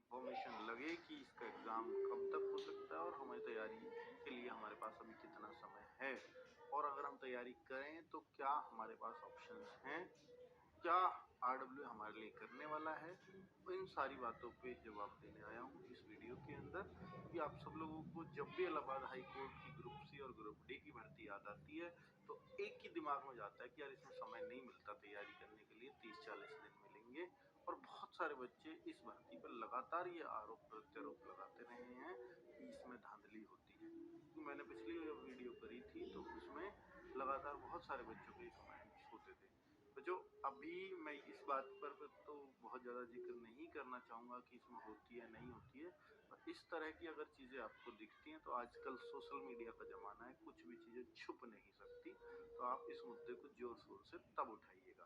Information लगे कि इसका एग्ज़ाम कब तक हो सकता है और हमारी तैयारी के लिए हमारे पास अभी कितना समय है, और अगर हम तैयारी करें तो क्या हमारे पास ऑप्शंस हैं, क्या आरडब्ल्यू हमारे लिए करने वाला है। तो इन सारी बातों पे जवाब देने आया हूँ इस वीडियो के अंदर कि आप सब लोगों को जब भी इलाहाबाद हाई कोर्ट की ग्रुप सी और ग्रुप डी की भर्ती याद आती है तो एक ही दिमाग में जाता है कि यार इसमें समय नहीं मिलता तैयारी करने के लिए, 30-40 दिन मिलेंगे। और बहुत सारे बच्चे इस भर्ती पर लगातार ये आरोप प्रत्यारोप लगाते रहे हैं कि इसमें धांधली होती है। कि मैंने पिछली वीडियो करी थी तो उसमें लगातार बहुत सारे बच्चों के कमेंट्स होते थे। तो जो अभी मैं इस बात पर तो बहुत ज़्यादा जिक्र नहीं करना चाहूँगा कि इसमें होती है नहीं होती है, और इस तरह की अगर चीज़ें आपको दिखती हैं तो आजकल सोशल मीडिया का ज़माना है, कुछ भी चीज़ें छुप नहीं सकती। तो आप इस मुद्दे को जोर शोर से तब उठाइएगा।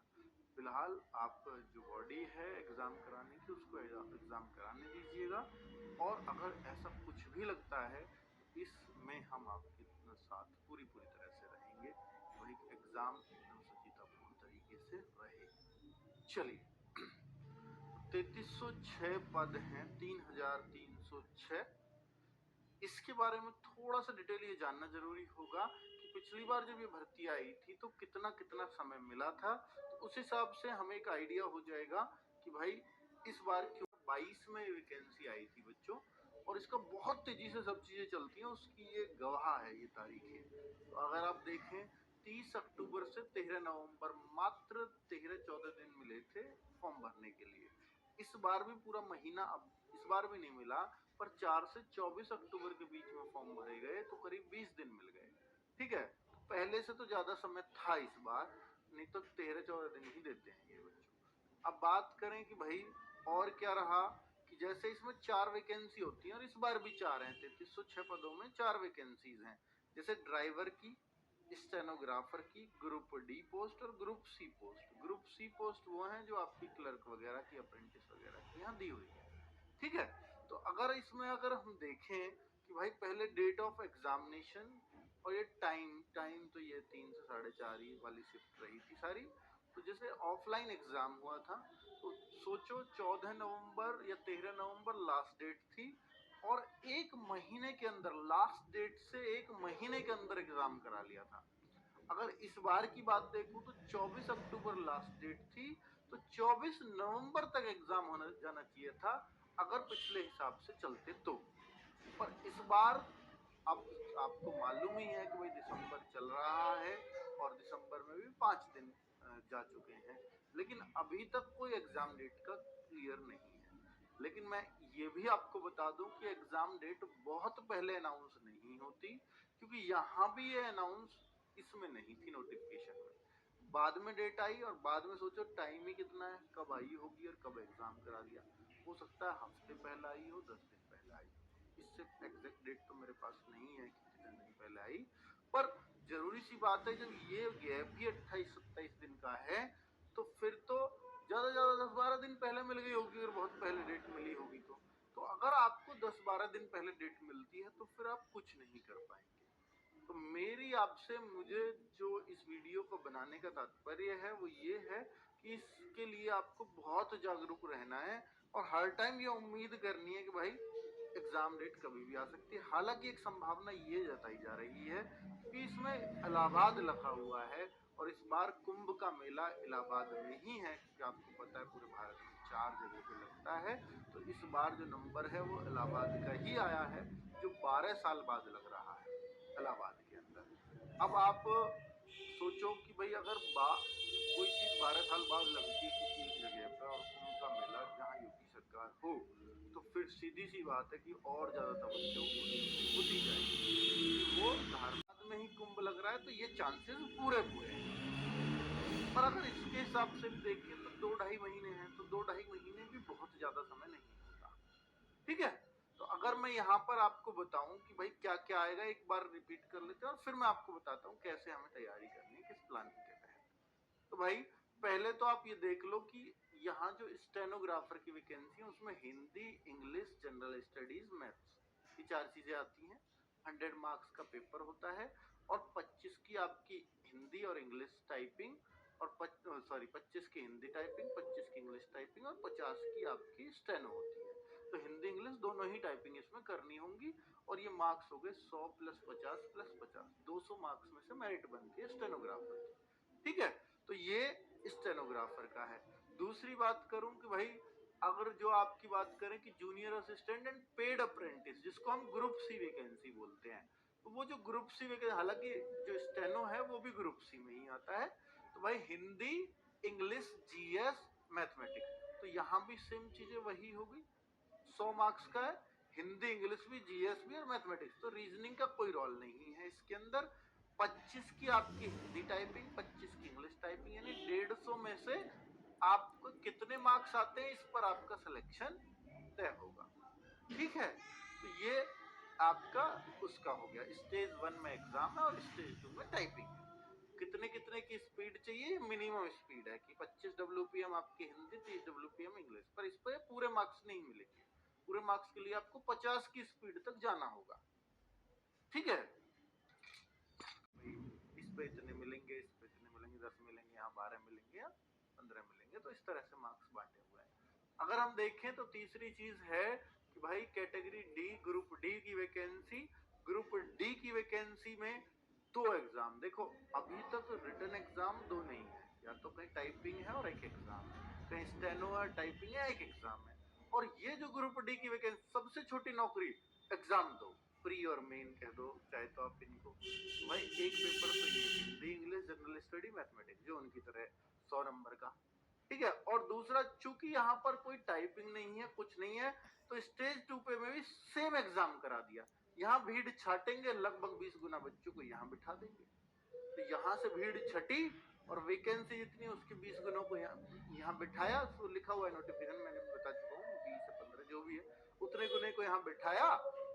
फिलहाल आप जो बॉडी है एग्ज़ाम कराने की उसको एग्ज़ाम कराने दीजिएगा, और अगर ऐसा कुछ भी लगता है तो इसमें हम आपके साथ पूरी तरह से रहेंगे। वही एग्ज़ाम एकदम सचित्रपूर्ण तरीके से रहे। चलिए, 3306 पद हैं, 3306। इसके बारे में थोड़ा सा डिटेल ये जानना जरूरी होगा कि पिछली बार जब ये भर्ती आई थी तो कितना कितना समय मिला था, तो उस हिसाब से हमें एक आइडिया हो जाएगा कि भाई इस बार क्यों 22 में वैकेंसी आई थी बच्चों, और इसका बहुत तेजी से सब चीजें चलती हैं उसकी ये गवाह है ये तारीखें। तो अगर आप देखें 30 अक्टूबर से 13 नवंबर मात्र 13-14 दिन मिले थे फॉर्म भरने के लिए। इस बार भी पूरा महीना अब इस बार भी नहीं मिला, पर 4 से 24 अक्टूबर के बीच में फॉर्म भरे गए तो करीब 20 दिन मिल गए। ठीक है, तो पहले से तो ज्यादा समय था इस बार, नहीं तो 13-14 दिन ही देते हैं ये बच्चों। अब बात करें कि भाई और क्या रहा, कि जैसे इसमें 4 वैकेंसी होती है और इस बार भी 4 हैं, 3306 पदों में 4 वैकेंसीज हैं। जैसे ड्राइवर की, स्टेनोग्राफर की, ग्रुप डी पोस्ट और group C post. Group C post वो हैं जो आपकी क्लर्क वगैरह की, अप्रेंटिस वगैरह की यहाँ दी हुई है। ठीक है, तो अगर हम देखें कि भाई पहले डेट ऑफ एग्जामिनेशन और ये टाइम तो ये 3 से 4:30 ही वाली शिफ्ट रही थी सारी। तो जैसे ऑफलाइन एग्जाम हुआ था तो सोचो 14 नवंबर या 13 नवंबर लास्ट डेट थी, और एक महीने के अंदर लास्ट डेट से एक महीने के अंदर एग्जाम करा लिया था। अगर इस बार की बात देखूं तो 24 अक्टूबर लास्ट डेट थी, तो 24 नवंबर तक एग्जाम होना जाना चाहिए था अगर पिछले हिसाब से चलते तो। पर इस बार अब आपको मालूम ही है कि भाई दिसंबर चल रहा है और दिसंबर में भी 5 दिन जा चुके हैं, लेकिन अभी तक कोई एग्जाम डेट का क्लियर नहीं है। लेकिन मैं ये भी आपको बता दूं कि एग्जाम डेट बहुत पहले अनाउंस नहीं होती, क्योंकि यहाँ भी ये अनाउंस इसमें नहीं थी नोटिफिकेशन में। बाद में डेट आई और बाद में सोचो टाइम ही कितना है, कब आई होगी और कब एग्जाम करा दिया। हो सकता है हफ्ते पहले आई हो, 10 दिन पहले आई हो। इससे एग्जैक्ट डेट तो मेरे पास नहीं है कि कितने दिन पहले आई। पर जरूरी सी बात है जब ये गैप ही 28-27 दिन का है तो फिर तो ज्यादा 10-12 दिन पहले मिल गई होगी, और बहुत पहले डेट मिली होगी तो अगर आपको 10-12 दिन पहले डेट मिलती है तो फिर आप कुछ नहीं कर पाएंगे। तो मेरी आपसे मुझे जो इस वीडियो को बनाने का तात्पर्य है वो ये है कि इसके लिए आपको बहुत जागरूक रहना है और हर टाइम ये उम्मीद करनी है कि भाई एग्जाम डेट कभी भी आ सकती है। हालांकि एक संभावना ये जताई जा रही है कि इसमें इलाहाबाद लिखा हुआ है, और इस बार कुंभ का मेला इलाहाबाद में ही है, क्योंकि आपको पता है पूरे भारत में 4 जगह पे लगता है। तो इस बार जो नंबर है वो इलाहाबाद का ही आया है, जो 12 साल बाद लग रहा है इलाहाबाद के अंदर। अब आप सोचो कि भाई अगर कोई चीज 12 साल बाद लगती है किसी एक जगह पर और कुंभ का मेला जहाँ योगी सरकार हो, तो फिर सीधी सी बात है कि और ज्यादा तवज्जो होती जाएगी। वो धारवाद में ही कुंभ लग रहा है तो ये चांसेस पूरे हैं। पर अगर इसके हिसाब से देखें तो 2-2.5 महीने हैं, तो 2-2.5 महीने भी बहुत ज्यादा समय नहीं होता। ठीक है, तो अगर मैं यहाँ पर आपको बताऊं कि भाई क्या क्या आएगा, एक बार रिपीट कर लेते हैं और फिर मैं आपको बताता हूँ कैसे हमें तैयारी करनी है, किस प्लानिंग के तहत। तो भाई पहले तो आप ये देख लो कि यहाँ जो स्टेनोग्राफर की वैकेंसी है उसमें Hindi, English, general studies, maths, ये 4 चीजें आती हैं। 100 मार्क्स का पेपर होता है और 25 की आपकी हिंदी और इंग्लिश टाइपिंग, और 25 की हिंदी टाइपिंग, 25 की इंग्लिश टाइपिंग और 50 की आपकी स्टेनो होती है। तो हिंदी इंग्लिश दोनों ही टाइपिंग इसमें करनी होंगी। और ये मार्क्स हो गए 100 प्लस 50 प्लस 50, 200 मार्क्स में से मेरिट बनती है स्टेनोग्राफर। ठीक है, तो ये स्टेनोग्राफर का है। दूसरी बात करूं कि भाई अगर जो आपकी बात करें कि junior assistant and paid apprentice, जिसको हम ग्रुप सी वैकेंसी बोलते हैं, तो वो जो ग्रुप सी वैकेंसी, हालांकि जो स्टेनो है वो भी ग्रुप सी में ही आता है। तो भाई हिंदी, इंग्लिश, जीएस, मैथमेटिक्स, तो यहाँ भी सेम चीजें वही होगी, 100 मार्क्स का है, हिंदी, इंग्लिश भी, जीएस भी और मैथमेटिक्स। तो रीजनिंग का कोई रोल नहीं है इसके अंदर। 25 की आपकी हिंदी टाइपिंग, 25 की इंग्लिश टाइपिंग, यानी 150 में से आपको कितने मार्क्स आते हैं इस पर आपका सिलेक्शन तय होगा। ठीक है, तो ये आपका उसका हो गया, स्टेज 1 में एग्जाम है और स्टेज 2 में टाइपिंग है। कितने कितने की स्पीड चाहिए, मिनिमम स्पीड है कि 25 WPM आपकी हिंदी, 30 WPM इंग्लिश, पर इस पर पूरे मार्क्स नहीं मिलेंगे। पूरे मार्क्स के लिए आपको 50 की स्पीड तक जाना होगा। ठीक है, इस पे इतने मिलेंगे, इस पे इतने मिलेंगे, 10 मिलेंगे, यहाँ 12 मिलेंगे या 15 मिलेंगे, तो इस तरह से मार्क्स बांटे हुए हैं। अगर हम देखें तो तीसरी चीज है कि भाई कैटेगरी डी, ग्रुप डी की वैकेंसी, ग्रुप डी की वैकेंसी में 2 एग्जाम। देखो अभी तक रिटन एग्जाम 2 नहीं है, या तो कहीं टाइपिंग है और एक एग्जाम है, कहीं स्टेनो है, टाइपिंग है, एक एग्जाम है। और ये जो ग्रुप डी की वैकेंसी, सबसे छोटी नौकरी, एग्जाम दो, प्री और मेन कह दो चाहे तो आप इनको, भाई एक पेपर तो ये Hindi, English, general study, mathematics, जो उनकी तरह 100 नंबर का। ठीक है, और दूसरा चूंकि यहाँ पर कोई टाइपिंग नहीं है, कुछ नहीं है, तो स्टेज 2 पे में भी सेम एग्जाम करा दिया। यहाँ भीड़ छाटेंगे, लगभग 20 गुना बच्चों को यहाँ बिठा देंगे, तो यहाँ से भीड़ छटी और वैकेंसी जितनी उसके 20 गुनों को यहाँ बिठाया। तो लिखा हुआ है नोटिफिकेशन, मैंने बता चुका हूँ, 20 से 15 जो भी है, उतने गुने को यहाँ बिठाया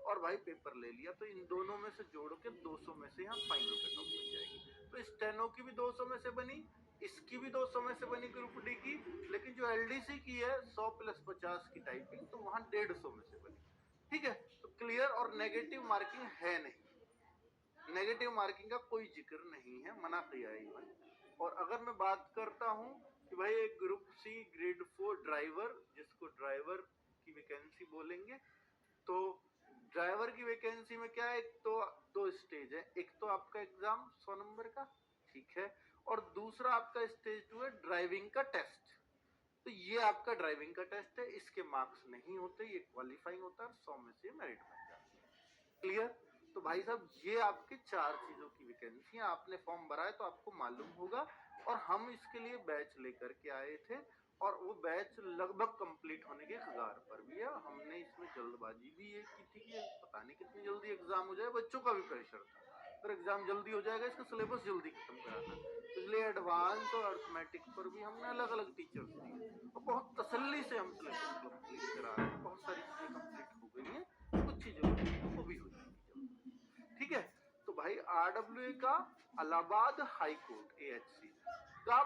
और भाई पेपर ले लिया। तो इन दोनों में से जोड़ के 200 में से यहाँ फाइनल कट ऑफ बन जाएगी। तो स्टेनो की भी 200 में से बनी, इसकी भी 200 में से बनी ग्रुप डी की, लेकिन जो एलडीसी की है 100 प्लस 50 की टाइपिंग, तो वहां 150 में से बनी। ठीक है, तो क्लियर, और नेगेटिव मार्किंग है नहीं, नेगेटिव मार्किंग का कोई जिक्र नहीं है, मना किया है इवन। और अगर मैं बात करता हूं कि भाई एक ग्रुप सी ग्रेड 4 ड्राइवर, जिसको ड्राइवर की वैकेंसी बोलेंगे, तो ड्राइवर की वैकेंसी में क्या है, एक तो 2 स्टेज है, एक तो आपका एग्जाम 100 नंबर का, ठीक है, और दूसरा आपका स्टेज 2 है ड्राइविंग का टेस्ट। तो ये आपका ड्राइविंग का टेस्ट है, इसके मार्क्स नहीं होते, ये क्वालिफाइंग होता है, 100 में से मेरिट बन जाती है। क्लियर? तो भाई साहब ये आपके 4 चीजों की वैकेंसी है, आपने फॉर्म भरा है तो आपको मालूम होगा। और हम इसके लिए बैच लेकर के आए थे, और वो बैच लगभग कंप्लीट होने के कगार पर भी है। हमने इसमें जल्दबाजी भी ये की थी कि पता नहीं कितनी जल्दी एग्जाम हो जाए, बच्चों का भी प्रेशर था, अगर एग्जाम जल्दी हो जाएगा, इसका सिलेबस जल्दी खत्म कराना, इसलिए एडवांस और अर्थमेटिक पर भी हमने अलग अलग टीचर्स दिए, और बहुत तसल्ली से हम सिलेबस कंप्लीट करा रहे हैं। बहुत सारी चीजें कंप्लीट हो गई हैं, कुछ चीजें वो भी हो जाएंगी। ठीक है, तो भाई RWA का इलाहाबाद हाई कोर्ट AHC का